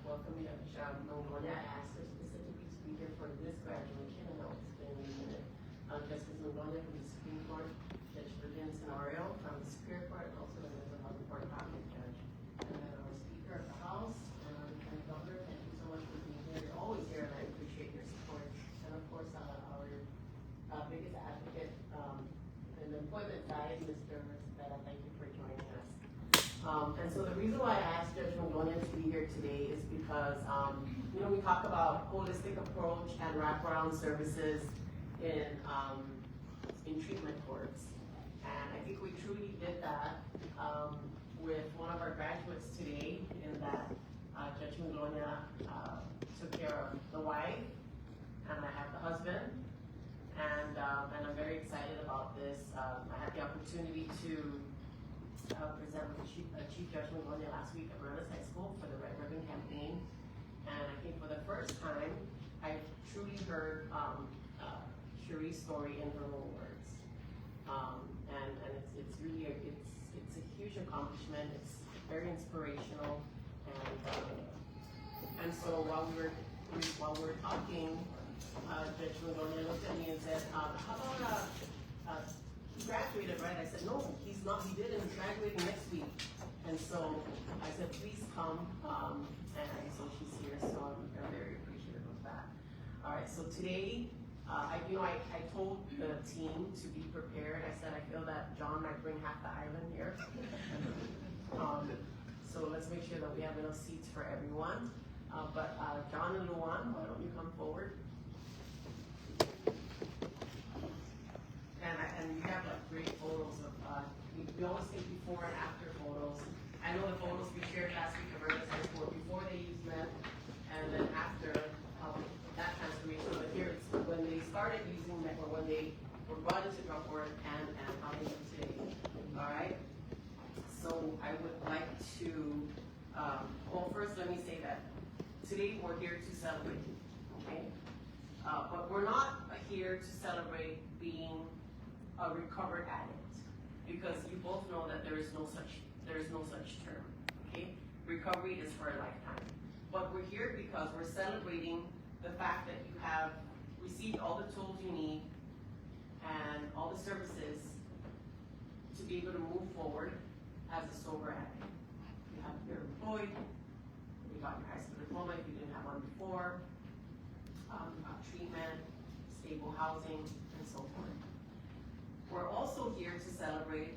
welcome you, Luwan. I asked her specifically to be here for this graduation, and I'll explain in a minute. Justice Luwan from the Supreme Court, Judge Vivian Scenario from the Superior Court, and also the member of the Court of Appellate Judge. And then our Speaker of the House, and Governor, thank you so much for being here. You're always here, and I appreciate your support. And of course, our biggest advocate in the employment side, Mr. Rivera, thank you for joining us. And so the reason why I asked Judge Mongolia to be here today is because, we talk about holistic approach and wraparound services in treatment courts. And I think we truly did that with one of our graduates today in that Judge Mongolia took care of the wife, and I have the husband. And I'm very excited about this. I had the opportunity to present with Chief Judge Mongolia last week at Mariners High School for the Red Ribbon Campaign. And I think for the first time, I truly heard Cherie's story in her own words. And it's really it's a huge accomplishment. It's very inspirational. And so while we were talking, Judge Mongolia looked at me and said, how about he graduated, right? I said, no, he's not, he didn't, he's graduating next week. And so I said, please come, and so she's here, so I'm very appreciative of that. All right, so today, I told the team to be prepared. I said, I feel that John might bring half the island here. So let's make sure that we have enough seats for everyone. But John and Luwan, why don't you come forward? And we have like great photos of, we always take before and after photos. I know the photos we shared last week of Mariners High School, before they used meth, and then after that transformation. But here it's when they started using meth, or when they were brought into drug court, and how they live today. All right? So I would like to, well, first let me say that today we're here to celebrate, okay? But we're not here to celebrate being a recovered addict, because you both know that there is no such term, okay? Recovery is for a lifetime. But we're here because we're celebrating the fact that you have received all the tools you need and all the services to be able to move forward as a sober addict. You're employed, you got your high school diploma if you didn't have one before, you got treatment, stable housing, and so forth. We're also here to celebrate,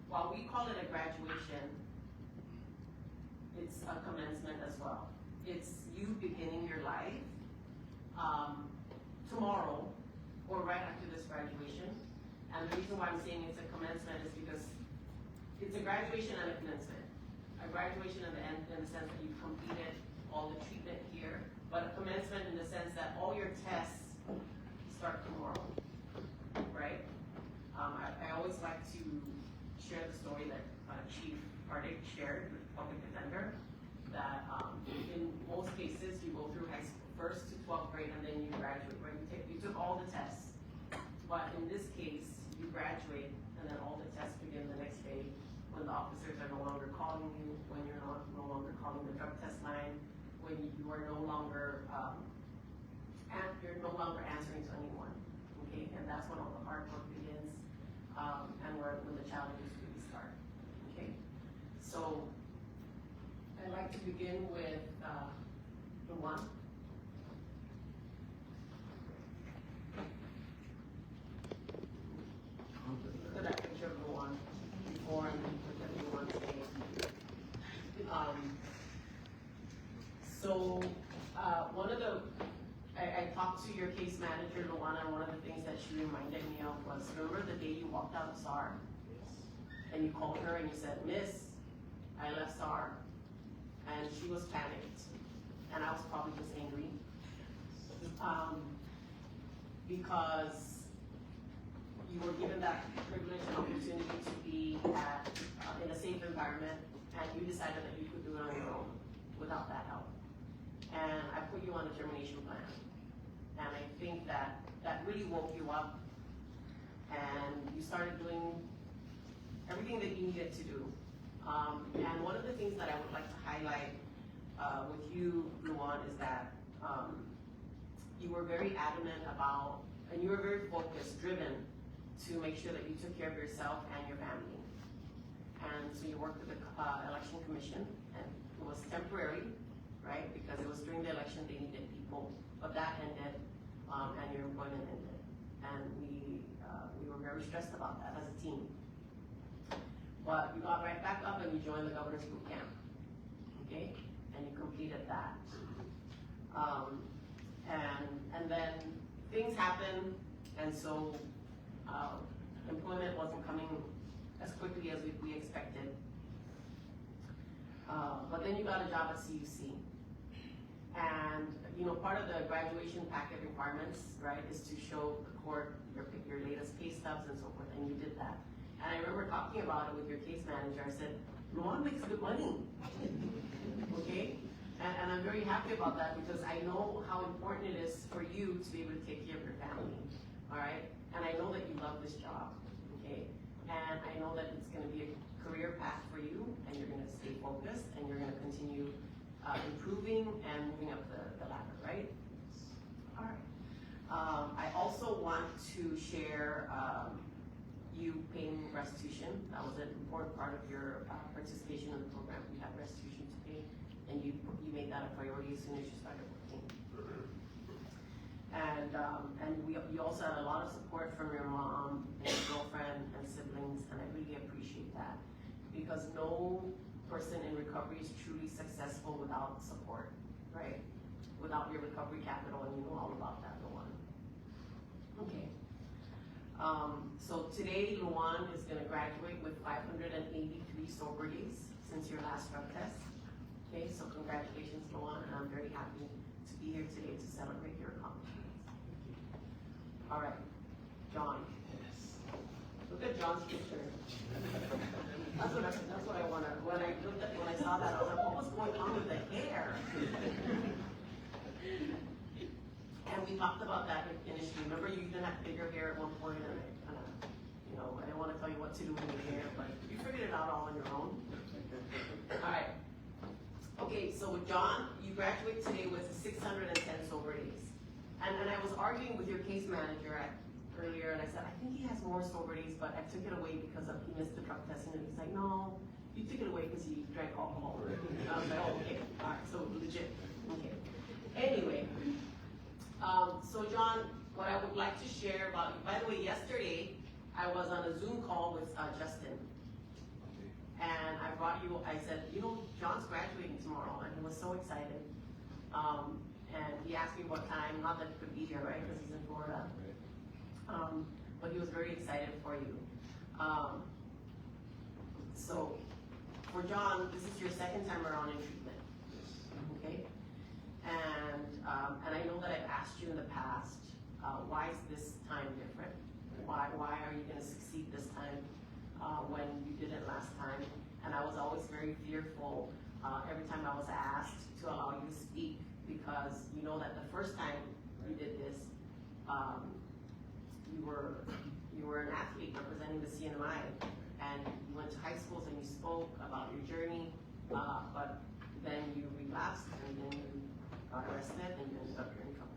while we call it a graduation, it's a commencement as well. It's you beginning your life tomorrow or right after this graduation. And the reason why I'm saying it's a commencement is because it's a graduation and a commencement. A graduation in the sense that you've completed all the treatment here, but a commencement in the sense that all your tests start tomorrow, right? I always like to share the story that Chief Hardick shared with the public defender, that in most cases you go through high school, 1st to 12th grade, and then you graduate, right? You took all the tests, but in this case, you graduate, and then all the tests begin the next day, when the officers are no longer calling you, when you're no longer calling the drug test line, when you are no longer answering to anyone, okay? And that's when all the hard work begins, and when the challenges really start, okay? So I'd like to begin with Luwan. Look at that picture of Luwan before and look at Luwan today. I talked to your case manager, Luwan, and one of the things that she reminded me of was, remember the day you walked out of SAR? And you called her and you said, Miss, I left SAR. And she was panicked. And I was probably just angry. Because you were given that privilege and opportunity to be in a safe environment, and you decided that you could do it on your own without that help. And I put you on a termination plan. And I think that really woke you up, and you started doing everything that you needed to do. And one of the things that I would like to highlight with you, Luwan, is that you were very adamant about, and you were very focused, driven to make sure that you took care of yourself and your family. And so you worked with the election commission, and it was temporary, right? Because it was during the election they needed people, but that ended, and your employment ended. And we were very stressed about that as a team. But you got right back up and you joined the governor's boot camp, okay? And you completed that. And then things happened, and so employment wasn't coming as quickly as we expected. But then you got a job at CUC. And you know, part of the graduation packet requirements, right, is to show the court your latest pay stubs and so forth, and you did that. And I remember talking about it with your case manager. I said, Luwan makes good money, okay? And I'm very happy about that because I know how important it is for you to be able to take care of your family, all right? And I know that you love this job, okay? And I know that it's gonna be a career path for you, and you're gonna stay focused, and you're gonna continue improving and moving up the ladder, right? All right. I also want to share you paying restitution. That was an important part of your participation in the program. You had restitution to pay, and you made that a priority as soon as you started working. And you also had a lot of support from your mom and your girlfriend and siblings, and I really appreciate that because no person in recovery is truly successful without support, right? Without your recovery capital, and you know all about that, Luwan. Okay. So today, Luwan is going to graduate with 583 sober days since your last drug test. Okay, so congratulations, Luwan, and I'm very happy to be here today to celebrate your accomplishments. All right, John. Yes. Look at John's picture. That's what I want to. When I saw that, I was like, what was going on with the hair? And we talked about that initially. Remember, you didn't have bigger hair at one point, and I kind of, you know, I didn't want to tell you what to do with your hair, but you figured it out all on your own. All right. Okay, so with John, you graduate today with 610 sober days. And I was arguing with your case manager earlier, and I said, I think he has more sober days, but I took it away because he missed the drug testing. And he's like, no, you took it away because he drank alcohol. And I was like, oh, okay, all right, so legit. Okay. Anyway. So John, what I would like to share about you, by the way, yesterday I was on a Zoom call with Justin, and I brought you, I said, you know, John's graduating tomorrow, and he was so excited, and he asked me what time, not that he could be here, right, because he's in Florida, but he was very excited for you. So, for John, this is your second time around in treatment, okay? And I know that I've asked you in the past, why is this time different? Why are you going to succeed this time when you didn't last time? And I was always very fearful every time I was asked to allow you to speak because you know that the first time you did this, you were an athlete representing the CNMI, and you went to high schools and you spoke about your journey, but then you relapsed and then you got arrested and you ended up here in trouble.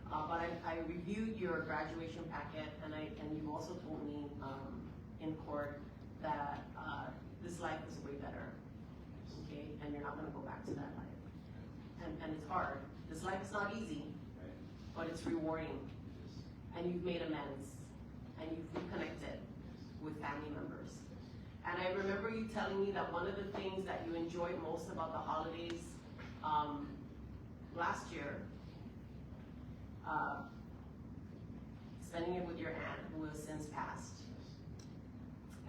But I reviewed your graduation packet, and you also told me in court that this life is way better, okay? And you're not going to go back to that life. And it's hard. This life is not easy, but it's rewarding. And you've made amends, and you've reconnected with family members. And I remember you telling me that one of the things that you enjoyed most about the holidays last year, spending it with your aunt who has since passed.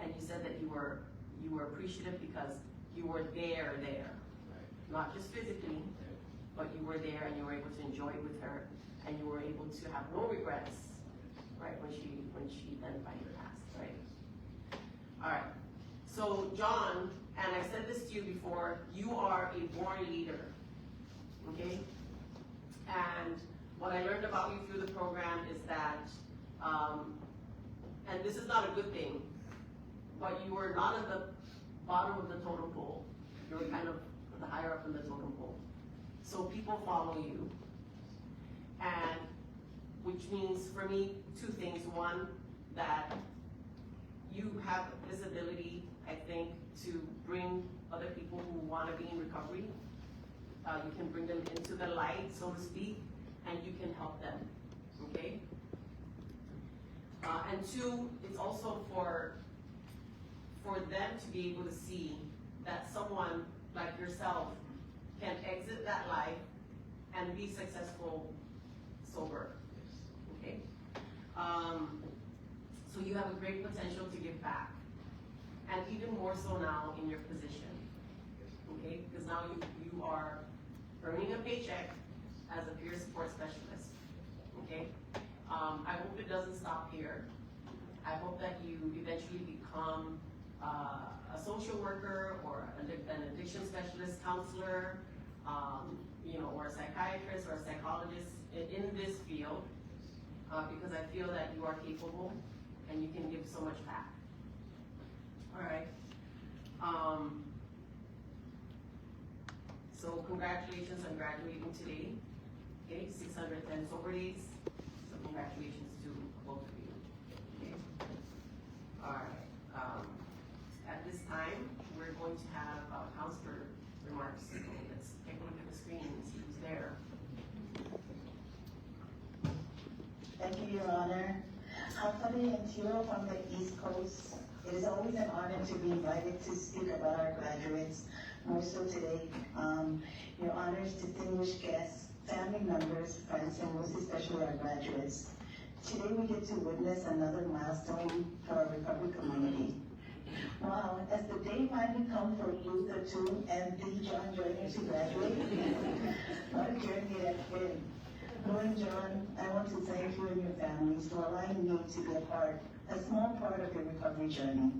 And you said that you were appreciative because you were there, not just physically, but you were there and you were able to enjoy it with her, and you were able to have no regrets, right, when she then finally passed, right? All right. So John, and I said this to you before, you are a born leader, okay? And what I learned about you through the program is that, and this is not a good thing, but you were not at the bottom of the totem pole. You were kind of the higher up in the totem pole. So people follow you, and which means for me, two things. One, that you have this ability, I think, to bring other people who want to be in recovery. You can bring them into the light, so to speak, and you can help them, okay? And two, it's also for them to be able to see that someone like yourself can exit that life and be successful sober, okay? So you have a great potential to give back, and even more so now in your position, okay? Because now you are earning a paycheck as a peer support specialist, okay? I hope it doesn't stop here. I hope that you eventually become a social worker or an addiction specialist, counselor, or a psychiatrist or a psychologist in this field, because I feel that you are capable and you can give so much back. All right. So congratulations on graduating today. Okay, 610 sober days. So congratulations to both of you. Okay. All right. At this time, we're going to have counselor remarks. So let's take a look at the screen and see who's there. Thank you, Your Honor. Hafali and Tiro from the East Coast. It is always an honor to be invited to speak about our graduates, more so today. Your Honors, distinguished guests, family members, friends, and most especially our graduates. Today we get to witness another milestone for our recovery community. Wow, as the day finally comes for Luther too and the John Jr. to graduate, what a journey that's been. Luwan, John, I want to thank you and your families for allowing me to be a small part of your recovery journey.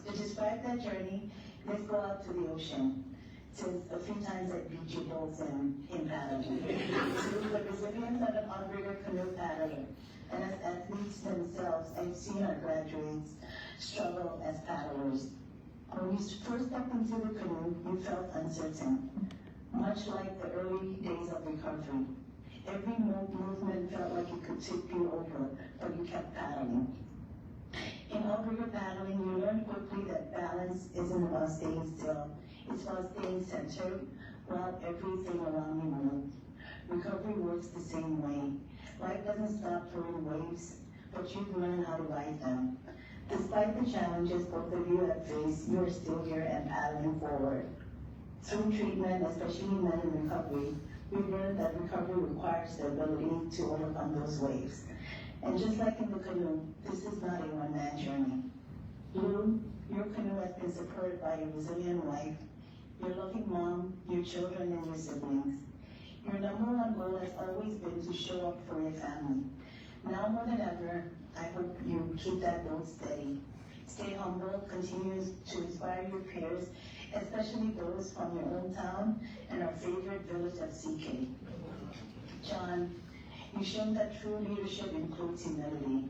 To describe that journey, let's go out to the ocean. Since a few times I beat you both in paddling. To the resilience of an outrigger canoe paddler. And as athletes themselves, I've seen our graduates struggle as paddlers. When you first stepped into the canoe, you felt uncertain, much like the early days of recovery. Every movement felt like it could tip you over, but you kept paddling. In outrigger paddling, you learn quickly that balance isn't about staying still. It's about staying centered while everything around you moves. Recovery works the same way. Life doesn't stop throwing waves, but you've learned how to ride them. Despite the challenges both of you have faced, you are still here and paddling forward. Through treatment, especially men in recovery, we've learned that recovery requires the ability to overcome those waves. And just like in the canoe, this is not a one-man journey. Lou, your canoe has been supported by a resilient wife, your loving mom, your children, and your siblings. Your number one goal has always been to show up for your family. Now more than ever, I hope you keep that boat steady. Stay humble, continue to inspire your peers, especially those from your own town and our favorite village of CK. John, you shown that true leadership includes humility.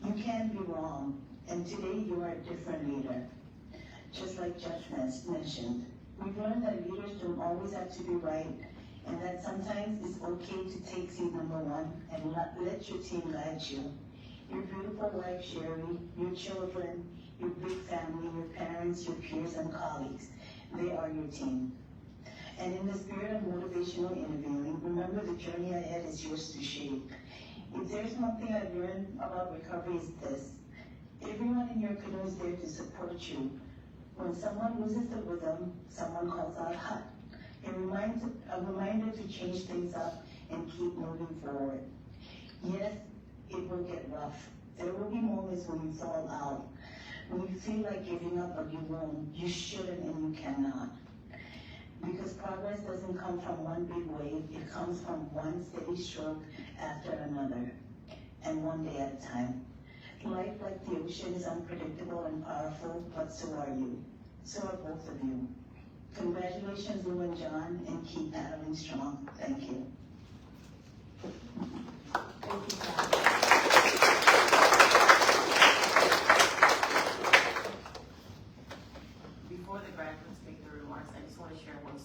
You can be wrong, and today you are a different leader. Just like Judge mentioned, we've learned that leaders don't always have to be right, and that sometimes it's okay to take seat number one and let your team guide you. Your beautiful wife, Sherry, your children, your big family, your parents, your peers, and colleagues, they are your team. And in the spirit of motivational interviewing, remember the journey ahead is yours to shape. If there's one thing I've learned about recovery, is this. Everyone in your canoe is there to support you. When someone loses the rhythm, someone calls out hut. A reminder to change things up and keep moving forward. Yes, it will get rough. There will be moments when you fall out, when you feel like giving up, but you won't. You shouldn't and you cannot. Because progress doesn't come from one big wave, it comes from one steady stroke after another, and one day at a time. Life, like the ocean, is unpredictable and powerful, but so are you. So are both of you. Congratulations, Lou and John, and keep paddling strong. Thank you. Thank you, Pat. Before the graduates make their remarks, I just want to share one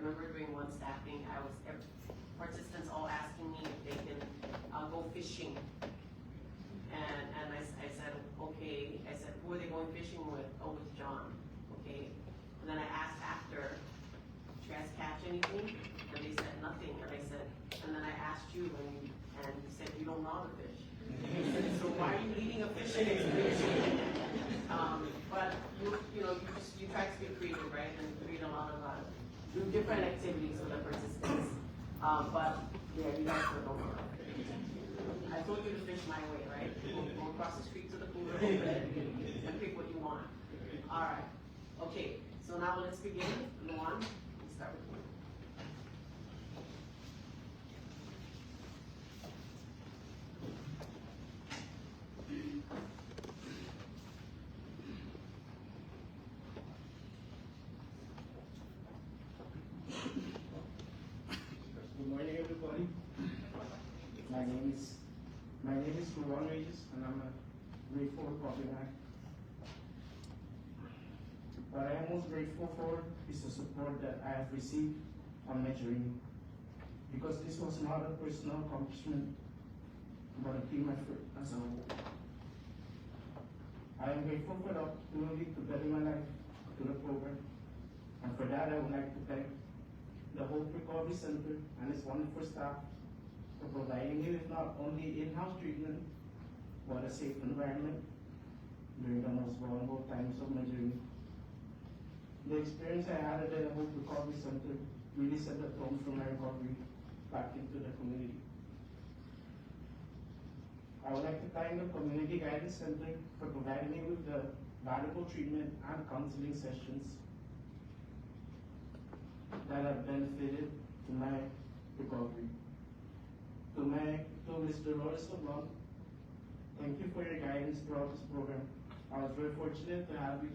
remember during one staffing, participants all asking me if they can go fishing. And I said, okay. I said, who are they going fishing with? Oh, with John. Okay. And then I asked after, did you guys catch anything? And they said nothing. And I said, and then I asked you, and you said you don't know how to fish. So why are you leading a fishing expedition? But you try to be creative, right? And create a lot of do different activities for the participants. But yeah, you guys don't know. I told you to fish my way, right? Go across the street to the pool and pick what you want. All right. Okay. So now let's begin. Luwan, let's start with you. Good morning, everybody. My name is Luwan, and I'm a grade 4 coordinator. What I am most grateful for is the support that I have received on my journey, because this was not a personal accomplishment, but a team effort as a whole. I am grateful for the opportunity to better my life through the program, and for that I would like to thank the Hope Recovery Center and its wonderful staff for providing me with not only in-house treatment, but a safe environment during the most vulnerable times of my journey. The experience I had at the Hope Recovery Center really set the tone for my recovery back into the community. I would like to thank the Community Guidance Center for providing me with the valuable treatment and counseling sessions that have benefited to my recovery. To Mr. Loris Luwan, thank you for your guidance throughout this program. I was very fortunate to have you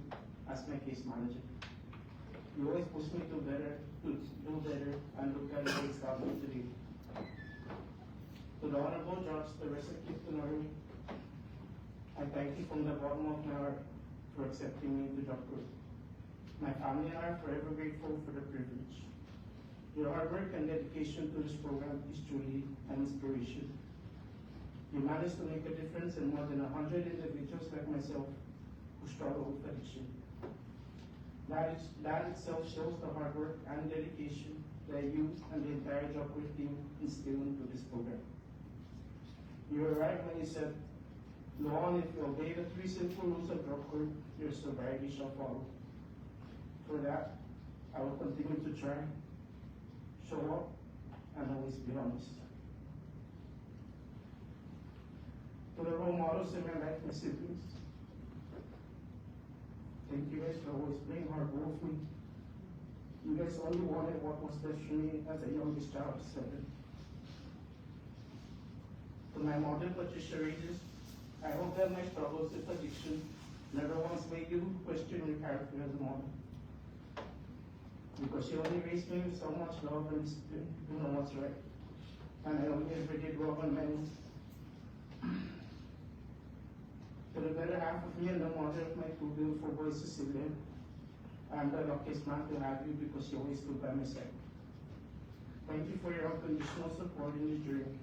as my case manager. You always push me to do better, and look at the ways God me today. To the Honorable Judge, the rest of Kitchener, I thank you from the bottom of my heart for accepting me into Drug Court. My family and I are forever grateful for the privilege. Your hard work and dedication to this program is truly an inspiration. You managed to make a difference in more than 100 individuals like myself who struggle with addiction. That itself shows the hard work and dedication that you and the entire Drug Court team instill into this program. You were right when you said, Luwan, if you obey the 3 simple rules of Drug Court, your sobriety shall follow. For that, I will continue to try, show up, and always be honest. To the role models in my life, my siblings, thank you guys for always playing hardball with me. You guys only wanted what was best for me as the youngest child of 7. To my mother, Patricia Regis, I hope that my struggles with addiction never once made you question your character as a mother. Because she only raised me with so much love and discipline to know what's right. And I only ever did wrong on my own. To the better half of me and the mother of my 2 beautiful boys, Cecilia, I am the luckiest man to have you because you always stood by my side. Thank you for your unconditional support in this journey.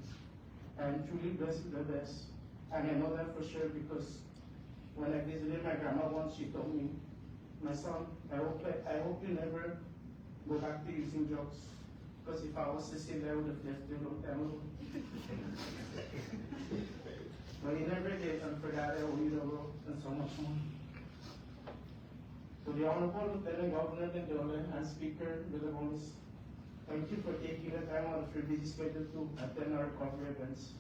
I am truly blessed with the best. And I know that for sure because when I visited my grandma once, she told me, my son, I hope you never go back to using drugs. Because if I was Cecilia, I would have left you a long time ago. But he never did, and for that I owe you the world and so much more. To the Honorable Lieutenant Governor Mendola and Speaker Villagones, thank you for taking the time out of your busy schedule to attend our recovery events.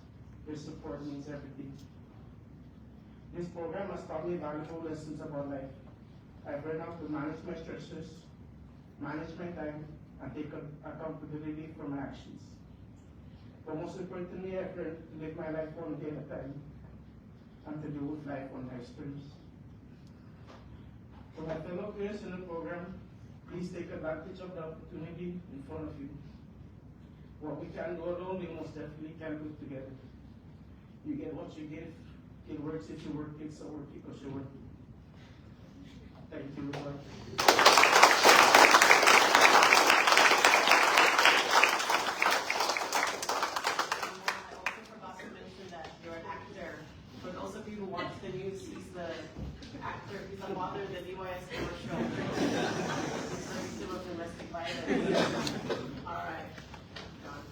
Your support means everything. This program has taught me valuable lessons about life. I've learned how to manage my stressors, manage my time, and take accountability for my actions. But most importantly, I've learned to live my life one day at a time and to deal with life on life's terms. To my fellow peers in the program, please take advantage of the opportunity in front of you. What we can do alone, we most definitely can do together. You get what you give. It works if you work it, so work it because you work it. Thank you, everybody. who watch the news, he's the actor, he's the father of the DYS commercial. He's a victim of domestic violence. All right, John.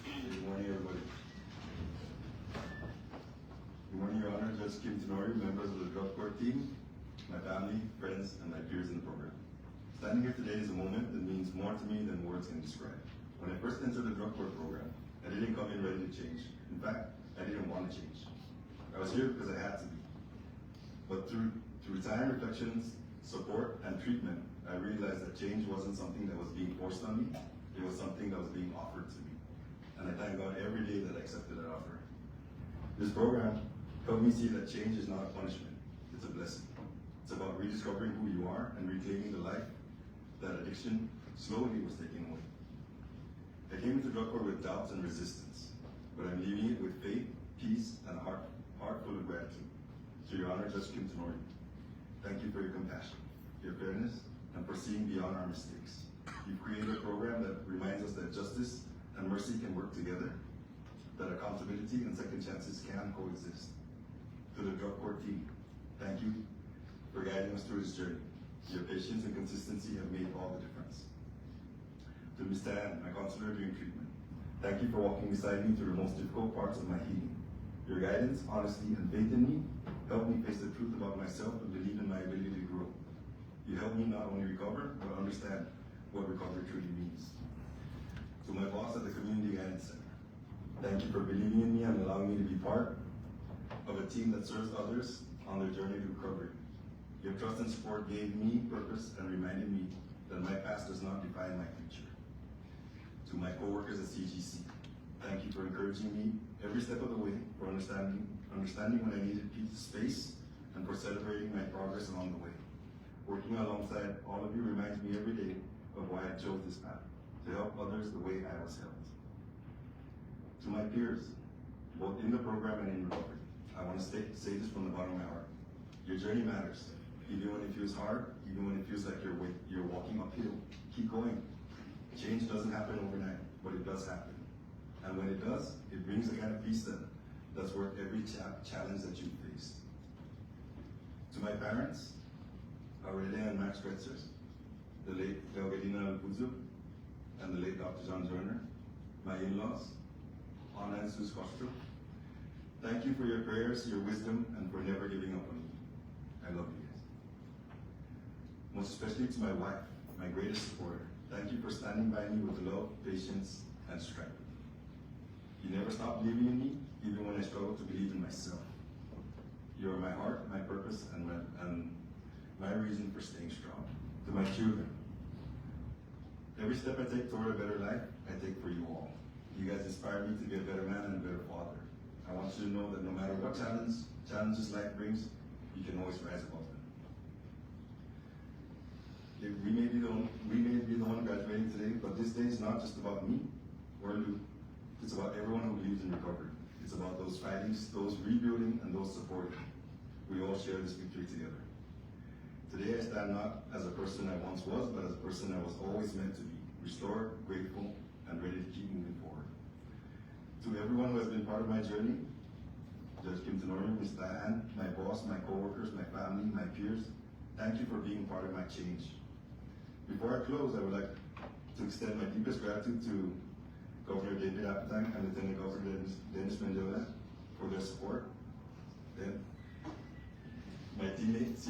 Good morning, everybody. Good morning, Your Honor, Judge Kim Tenori, members of the drug court team, my family, friends, and my peers in the program. Standing here today is a moment that means more to me than words can describe. When I first entered the drug court program, I didn't come in ready to change. In fact, I didn't want to change. I was here because I had to be. But through time, reflections, support, and treatment, I realized that change wasn't something that was being forced on me. It was something that was being offered to me. And I thank God every day that I accepted that offer. This program helped me see that change is not a punishment, it's a blessing. It's about rediscovering who you are and reclaiming the life that addiction slowly was taking away. I came into drug court with doubts and resistance, but I'm leaving it with faith, peace, and a heart full of gratitude. To Your Honor, Judge Kim Tenori, thank you for your compassion, your fairness, and for seeing beyond our mistakes. You've created a program that reminds us that justice and mercy can work together, that accountability and second chances can coexist. To the drug court team, thank you for guiding us through this journey. Your patience and consistency have made all the difference. To Ms. Tan, my counselor during treatment, thank you for walking beside me through the most difficult parts of my healing. Your guidance, honesty, and faith in me helped me face the truth about myself and believe in my ability to grow. You helped me not only recover, but understand what recovery truly means. To my boss at the Community Guidance Center, thank you for believing in me and allowing me to be part of a team that serves others on their journey to recovery. Your trust and support gave me purpose and reminded me that my past does not define my future. To my coworkers at CGC, thank you for encouraging me every step of the way, for understanding when I needed space, and for celebrating my progress along the way. Working alongside all of you reminds me every day of why I chose this path, to help others the way I was helped. To my peers, both in the program and in recovery, I want to say this from the bottom of my heart. Your journey matters. Even when it feels hard, even when it feels like you're walking uphill, keep going. Change doesn't happen overnight, but it does happen. And when it does, it brings a kind of peace that's worth every challenge that you faced. To my parents, Aurelia and Max Kretzers, the late Delgadina Alpuzo, and the late Dr. John Joyner, my in-laws, Anna and Sus Costro, thank you for your prayers, your wisdom, and for never giving up on me. I love you guys. Most especially to my wife, my greatest supporter. Thank you for standing by me with love, patience, and strength. You never stopped believing in me, even when I struggled to believe in myself. You are my heart, my purpose, and my reason for staying strong. To my children, every step I take toward a better life, I take for you all. You guys inspire me to be a better man and a better father. I want you to know that no matter what challenges life brings, you can always rise above them. We may be the one graduating today, but this day is not just about me or Luke. It's about everyone who believes in recovery. It's about those fighting, those rebuilding, and those supporting. We all share this victory together. Today I stand not as a person I once was, but as a person I was always meant to be, restored, grateful, and ready to keep moving forward. To everyone who has been part of my journey, Judge Kim Tenori, Ms. Diane, my boss, my coworkers, my family, my peers, thank you for being part of my change. Before I close, I would like to extend my deepest gratitude to Governor David Appetang and Lieutenant Governor Dennis Mendiola for their support. Then my teammates,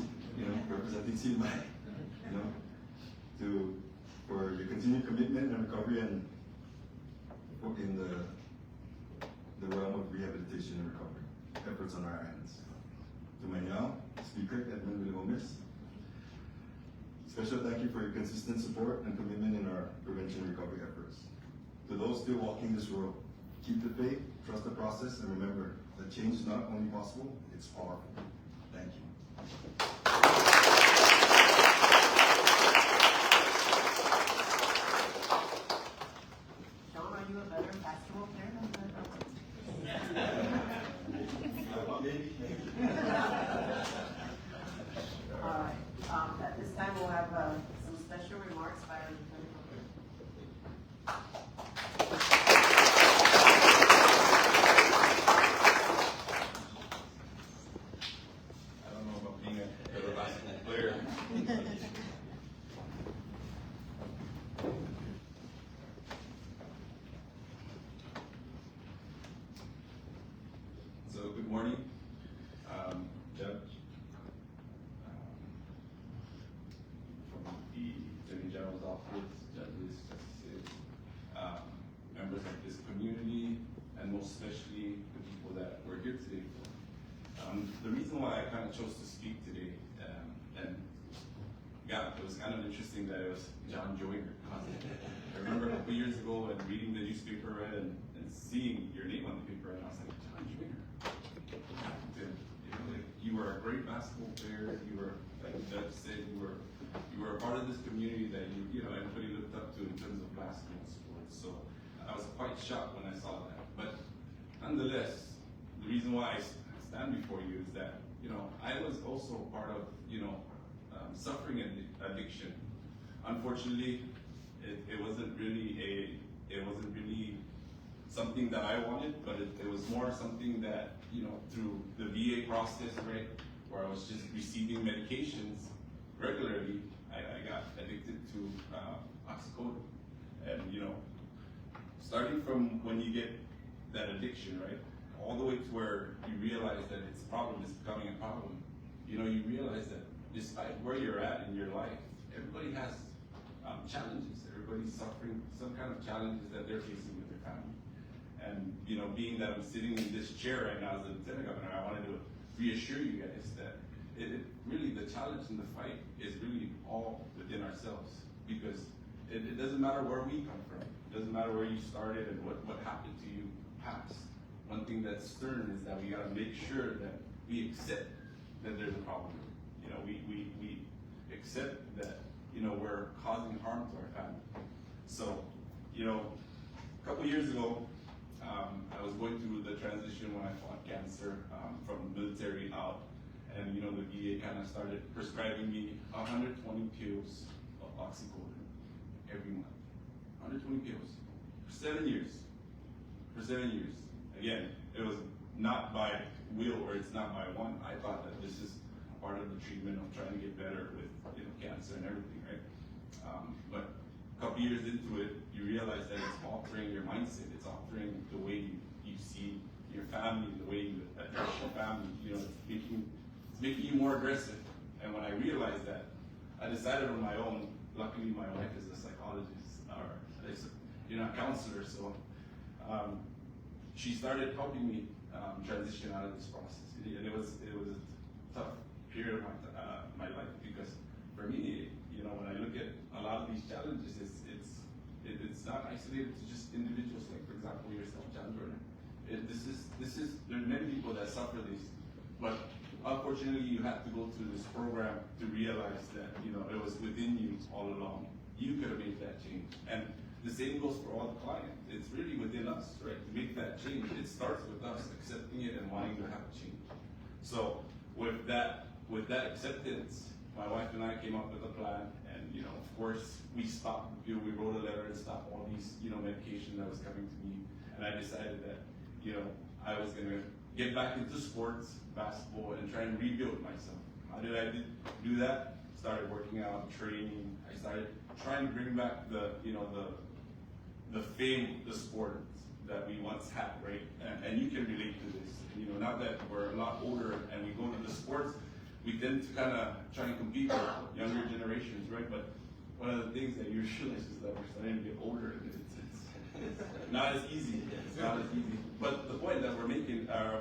representing CNMI, for your continued commitment and recovery and in the realm of rehabilitation and recovery efforts on our hands. To my now Speaker Edmund Villagomez, special thank you for your consistent support and commitment in our prevention and recovery efforts. To those still walking this road, keep the faith, trust the process, and remember that change is not only possible, it's powerful. Thank you. John, are you a better basketball player than Maybe. All right. At this time, we'll have some remarks by our lieutenant governor. I don't know about being a better basketball player. So, good morning, Judge, from the Attorney General's office, judges, justices, members of this community, and most especially the people that we're here today for. The reason why I kind of chose to speak today, and yeah, it was kind of interesting that it was John Joyner. I remember a couple years ago and reading the newspaper and seeing your name on the paper, and I was like, John Joyner. What happened to him? You know, like, you were a great basketball player. You were, like the judge said, you were a part of this community that you know everybody looked up to in terms of basketball sports. So I was quite shocked when I saw that. But nonetheless, the reason why I stand before you is that, you know, I was also part of, you know, suffering addiction. Unfortunately, it wasn't really something that I wanted, but it was more something that, you know, through the VA process, right, where I was just receiving medications regularly, I got addicted to oxycodone. And, you know, starting from when you get that addiction, right, all the way to where you realize that it's becoming a problem. You know, you realize that despite where you're at in your life, everybody has challenges. Everybody's suffering some kind of challenges that they're facing with their family. And, you know, being that I'm sitting in this chair right now as a lieutenant governor, I wanted to reassure you guys that it really, the challenge and the fight is really all within ourselves. Because it doesn't matter where we come from. It doesn't matter where you started and what happened to you past. One thing that's stern is that we gotta make sure that we accept that there's a problem. You know, we accept that, you know, we're causing harm to our family. So, you know, a couple years ago, I was going through the transition when I fought cancer from military out, and, you know, the VA kind of started prescribing me 120 pills of oxycodone every month. 120 pills for 7 years. For 7 years. Again, it was not by will or it's not by want. I thought that this is part of the treatment of trying to get better with, you know, cancer and everything, right? But a couple years into it, you realize that it's altering your mindset. It's altering the way you see your family, the way you address your family. You know, it's making you more aggressive. And when I realized that, I decided on my own. Luckily, my wife is a psychologist or you know, a counselor, so she started helping me transition out of this process. And it was a tough period of my life, because for me, you know, when I look at a lot of these challenges, it's not isolated to just individuals, like, for example, yourself, John Jordan. There are many people that suffer this, but unfortunately, you have to go through this program to realize that, you know, it was within you all along. You could have made that change. And the same goes for all the clients. It's really within us, right, to make that change. It starts with us accepting it and wanting to have a change. So with that acceptance, my wife and I came up with a plan, and, you know, of course, we stopped. You know, we wrote a letter and stopped all these, you know, medication that was coming to me, and I decided that, you know, I was gonna get back into sports, basketball, and try and rebuild myself. How did I do that? Started working out, training. I started trying to bring back the fame, the sport that we once had, right? And you can relate to this. And, you know, now that we're a lot older and we go to the sports, we tend to kind of try and compete with younger generations, right? But one of the things that you realize is that we're starting to get older, and it's not as easy. It's not as easy. But the point that I'm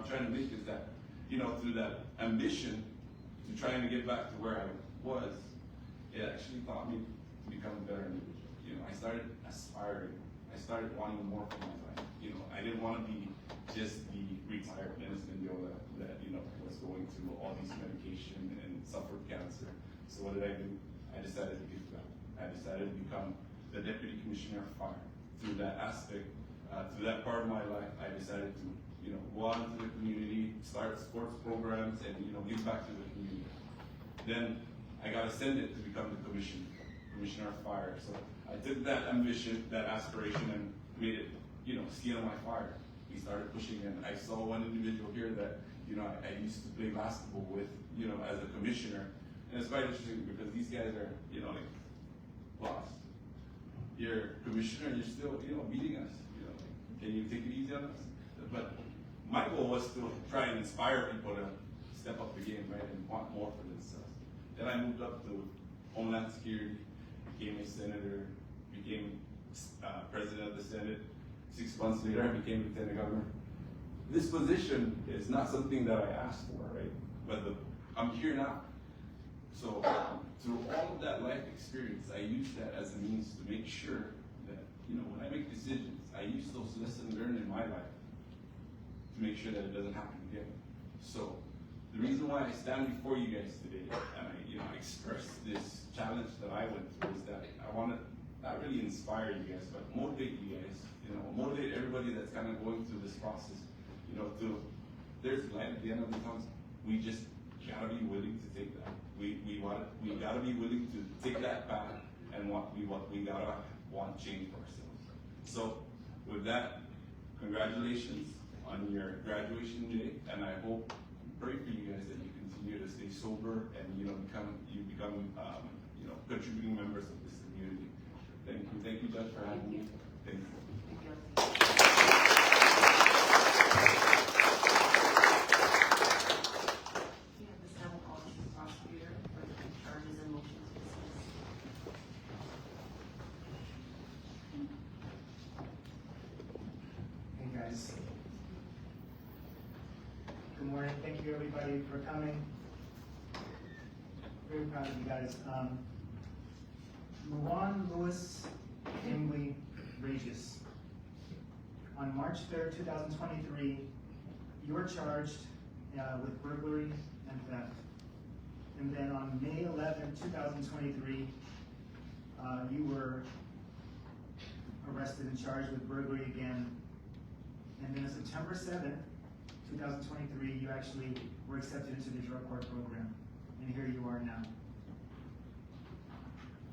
trying to make is that, you know, through that ambition to trying to get back to where I was, it actually taught me to become a better individual. You know, I started aspiring. I started wanting more for my life. You know, I didn't want to be just the retired Dennis Mendiola that, you know, was going through all these medication and suffered cancer. So what did I do? I decided to give back. I decided to become the Deputy Commissioner of Fire. Through that aspect, through that part of my life, I decided to, you know, go out into the community, start sports programs, and, you know, give back to the community. Then I got ascended to become the commissioner, Commissioner of Fire. So I took that ambition, that aspiration, and made it, CNMI Fire. We started pushing, and I saw one individual here that, I used to play basketball with, as a commissioner. And it's quite interesting because these guys are, like, boss, you're commissioner, you're still, beating us. Can you take it easy on us? But my goal was to try and inspire people to step up the game, right, and want more for themselves. Then I moved up to Homeland Security, became a senator, became president of the Senate. 6 months later, I became lieutenant governor. This position is not something that I asked for, right? But I'm here now. So through all of that life experience, I use that as a means to make sure that, when I make decisions, I use those lessons learned in my life to make sure that it doesn't happen again. So the reason why I stand before you guys today and I express this challenge that I went through is that I want to not really inspire you guys, but motivate you guys, motivate everybody that's kind of going through this process, there's light at the end of the tunnel. We just gotta be willing to take that. We gotta be willing to take that path and we gotta want change for ourselves. So with that, congratulations on your graduation day, and I hope, pray for you guys that you continue to stay sober and become contributing members of this community. Thank you, Judge, for having me. Thank you. We have the civil call to the prosecutor for the charges and motions to dismiss. Hey guys. Good morning. Thank you everybody for coming. Very proud of you guys. Luwan, Lewis, Emily, Regis. On March 3rd, 2023, you were charged with burglary and theft. And then on May 11th, 2023, you were arrested and charged with burglary again. And then on September 7th, 2023, you actually were accepted into the drug court program. And here you are now.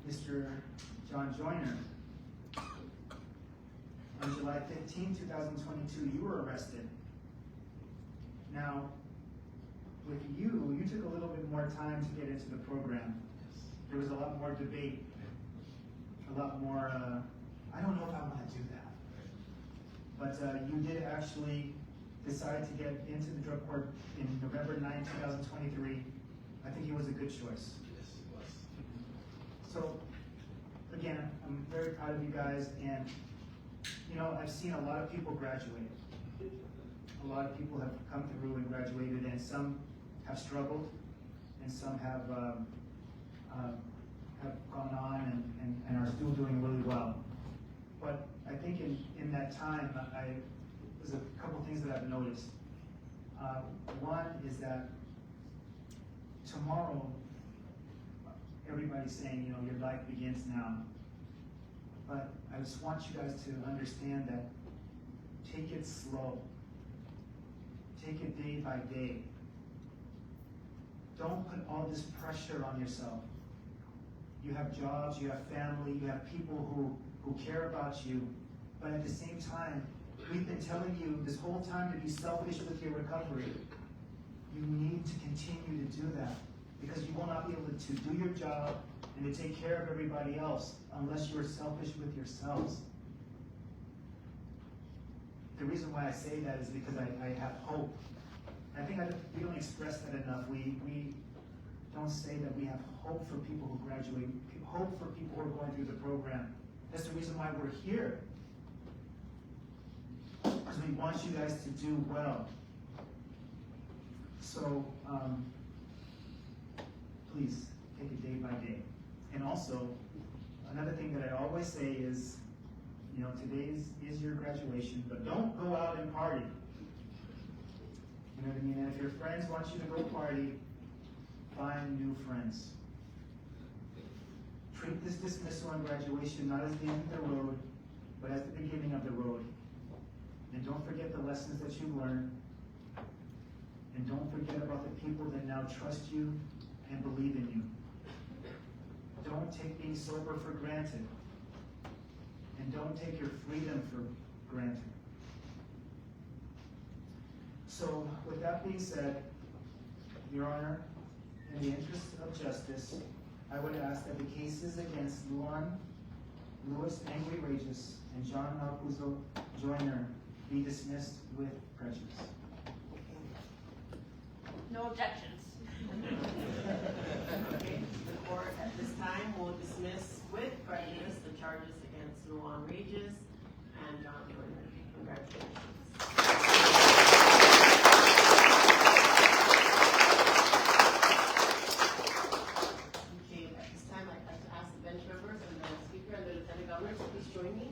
Mr. John Joyner, on July 15, 2022, you were arrested. Now, with you took a little bit more time to get into the program. There was a lot more debate, a lot more, I don't know if I want to do that. But you did actually decide to get into the drug court in November 9, 2023. I think it was a good choice. Yes, it was. So, again, I'm very proud of you guys, and I've seen a lot of people graduate. A lot of people have come through and graduated, and some have struggled, and some have gone on and are still doing really well. But I think in that time, there's a couple things that I've noticed. One is that tomorrow, everybody's saying, your life begins now. But I just want you guys to understand that take it slow. Take it day by day. Don't put all this pressure on yourself. You have jobs, you have family, you have people who care about you. But at the same time, we've been telling you this whole time to be selfish with your recovery. You need to continue to do that, because you will not be able to do your job and to take care of everybody else unless you're selfish with yourselves. The reason why I say that is because I have hope. I think we don't express that enough. We don't say that we have hope for people who graduate, hope for people who are going through the program. That's the reason why we're here. Because we want you guys to do well. So, please, take it day by day. And also, another thing that I always say is, today is your graduation, but don't go out and party. You know what I mean? And if your friends want you to go party, find new friends. Treat this dismissal and graduation not as the end of the road, but as the beginning of the road. And don't forget the lessons that you learned. And don't forget about the people that now trust you and believe in you. Don't don't take being sober for granted. And don't take your freedom for granted. So, with that being said, Your Honor, in the interest of justice, I would ask that the cases against Luwan, Louis Angry Rages, and John Malcuzo Joyner be dismissed with prejudice. No objections. Okay, the court at this time will dismiss with prejudice the charges against Luwan Regis and John Joyner. Congratulations. Okay, at this time I'd like to ask the bench members and the speaker and the lieutenant governor to please join me.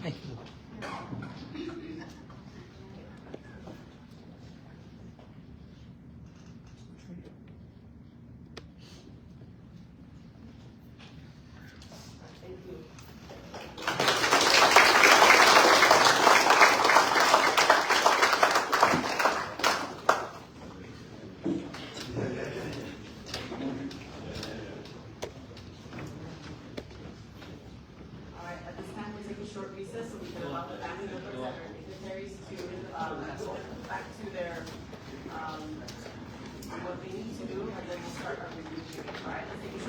Thank you. All right, at this time, we'll take a short recess so we can allow the family members and our dignitaries to go back to their, what they need to do, and then we'll start our review period. All right, let's take a